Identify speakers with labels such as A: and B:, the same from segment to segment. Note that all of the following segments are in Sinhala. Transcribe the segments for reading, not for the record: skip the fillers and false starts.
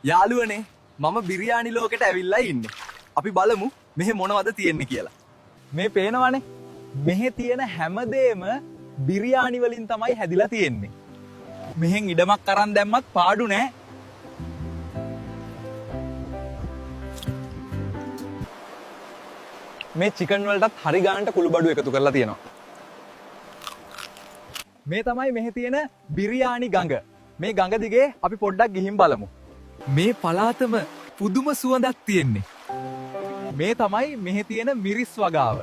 A: යාළුවනේ මම බිරියානි ලෝකෙට ඇවිල්ලා ඉන්නේ. අපි බලමු මෙහෙ මොනවද තියෙන්නේ කියලා. මේ පේනවනේ. මෙහෙ තියෙන හැමදේම බිරියානි වලින් තමයි හැදිලා තියෙන්නේ. මෙහෙන් ඉඩමක් අරන් දැම්මත් පාඩු නෑ. මේ චිකන් වලටත් හරි ගානට කුළුබඩු එකතු කරලා තියෙනවා. මේ තමයි මෙහෙ තියෙන බිරියානි ගඟ. මේ ගඟ දිගේ අපි පොඩ්ඩක් ගිහින් බලමු. මේ පළාතම පුදුම සුවඳක් තියෙන්නේ. මේ තමයි මෙහෙ තියෙන මිරිස් වගාව.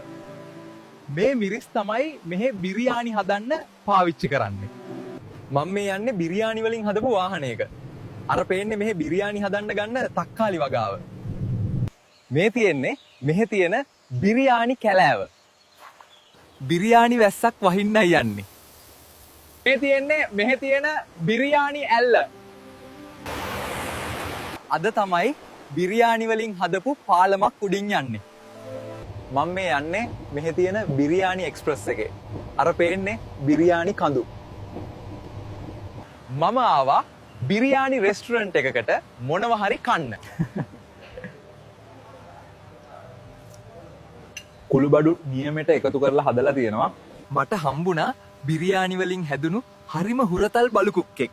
A: මේ මිරිස් තමයි මෙහෙ බිරියානි හදන්න පාවිච්චි කරන්නේ. මම මේ යන්නේ බිරියානි වලින් හදපු වාහනයක. අර පේන්නේ මෙහෙ බිරියානි හදන්න ගන්න තක්කාලි වගාව. මේ තියෙන්නේ මෙහෙ තියෙන බිරියානි කැලෑව. බිරියානි වැස්සක් වහින්නයි යන්නේ. මේ තියෙන්නේ මෙහෙ තියෙන බිරියානි ඇල්ල. අද තමයි බිරියානි වලින් හදපු පාලමක් උඩින් යන්නේ. මම මේ යන්නේ මෙහෙ තියෙන බිරියානි එක්ස්ප්‍රස් එකේ. අර පේන්නේ බිරියානි කඳු. මම ආවා බිරියානි රෙස්ටුරන්ට් එකකට මොනවා හරි කන්න. කුළුබඩු නියමෙට එකතු කරලා හදලා තියෙනවා. මට හම්බුණා බිරියානි වලින් හැදුණු හරිම හුරතල් බලු කුක්කෙක්.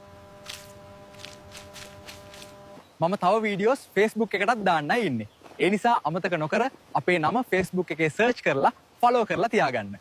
A: මම තව වීඩියෝස් Facebook එකටත් දාන්නයි ඉන්නේ. ඒ නිසා අමතක නොකර අපේ නම Facebook එකේ සර්ච් කරලා ෆලෝ කරලා තියාගන්න.